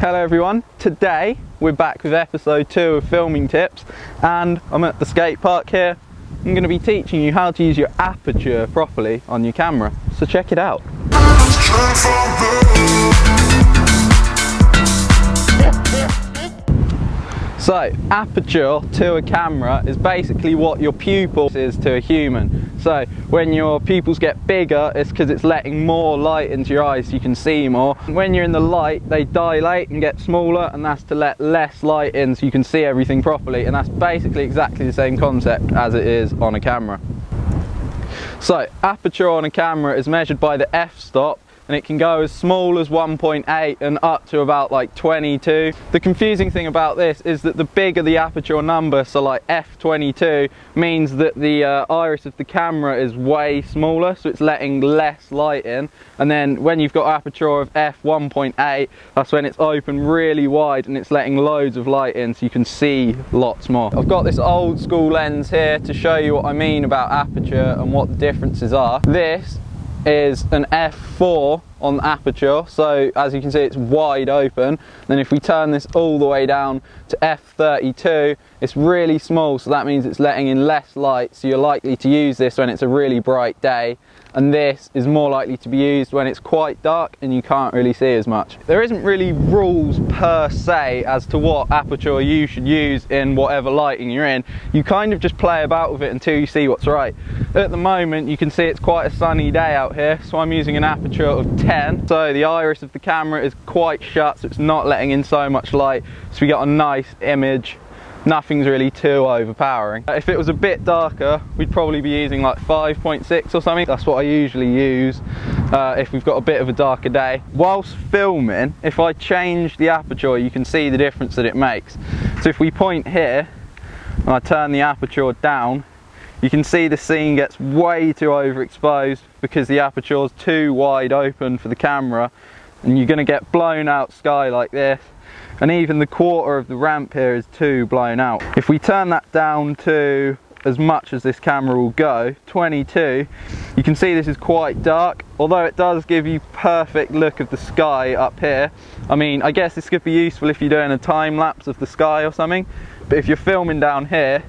Hello everyone, today we're back with episode 2 of filming tips and I'm at the skate park here. I'm going to be teaching you how to use your aperture properly on your camera, so check it out. So, aperture to a camera is basically what your pupil is to a human. So, when your pupils get bigger, it's because it's letting more light into your eyes so you can see more. When you're in the light, they dilate and get smaller, and that's to let less light in so you can see everything properly. And that's basically exactly the same concept as it is on a camera. So, aperture on a camera is measured by the f-stop, and it can go as small as 1.8 and up to about like 22. The confusing thing about this is that the bigger the aperture number, so like f22, means that the iris of the camera is way smaller, so it's letting less light in. And then when you've got aperture of f1.8, that's when it's open really wide and it's letting loads of light in so you can see lots more. I've got this old school lens here to show you what I mean about aperture and what the differences are. This is an f4 on the aperture, so as you can see it's wide open. Then if we turn this all the way down to f32, it's really small, so that means it's letting in less light, so you're likely to use this when it's a really bright day, and this is more likely to be used when it's quite dark and you can't really see as much. There isn't really rules per se as to what aperture you should use in whatever lighting you're in. You kind of just play about with it until you see what's right. At the moment you can see it's quite a sunny day out here, so I'm using an aperture of 10. So the iris of the camera is quite shut, so it's not letting in so much light, so we got a nice image. Nothing's really too overpowering. If it was a bit darker, we'd probably be using like 5.6 or something. That's what I usually use if we've got a bit of a darker day. Whilst filming, if I change the aperture, you can see the difference that it makes. So if we point here and I turn the aperture down, you can see the scene gets way too overexposed because the aperture is too wide open for the camera, and you're going to get blown out sky like this. And even the quarter of the ramp here is too blown out. If we turn that down to as much as this camera will go, 22, you can see this is quite dark, although it does give you perfect look of the sky up here. I mean, I guess this could be useful if you're doing a time lapse of the sky or something, but if you're filming down here,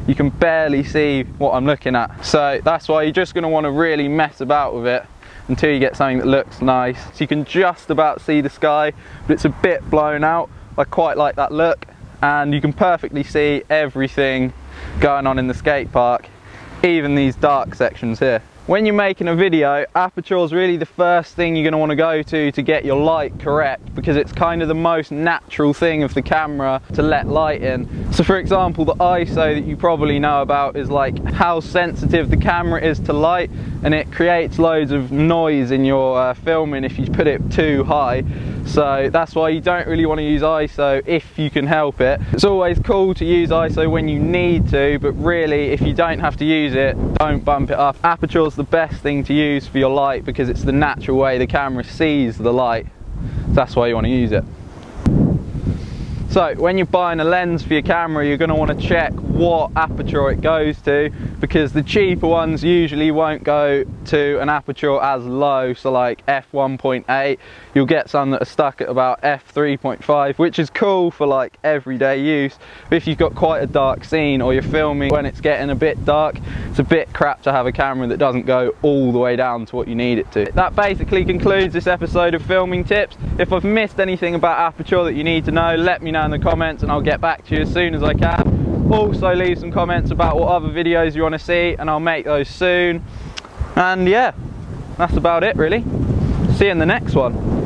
you can barely see what I'm looking at. So that's why you're just going to want to really mess about with it until you get something that looks nice. So you can just about see the sky, but it's a bit blown out. I quite like that look, and you can perfectly see everything going on in the skate park, even these dark sections here. When you're making a video, aperture is really the first thing you're going to want to go to get your light correct, because it's kind of the most natural thing of the camera to let light in. So for example, the ISO that you probably know about is like how sensitive the camera is to light, and it creates loads of noise in your filming if you put it too high. So that's why you don't really want to use ISO if you can help it. It's always cool to use ISO when you need to, but really if you don't have to use it, don't bump it up. Aperture is the best thing to use for your light because it's the natural way the camera sees the light. That's why you want to use it. So when you're buying a lens for your camera, you're going to want to check what aperture it goes to, because the cheaper ones usually won't go to an aperture as low, so like f1.8. You'll get some that are stuck at about f3.5, which is cool for like everyday use. But if you've got quite a dark scene or you're filming when it's getting a bit dark, it's a bit crap to have a camera that doesn't go all the way down to what you need it to. That basically concludes this episode of filming tips. If I've missed anything about aperture that you need to know, let me know in the comments and I'll get back to you as soon as I can. Also leave some comments about what other videos you want to see and I'll make those soon. And yeah, that's about it really. See you in the next one.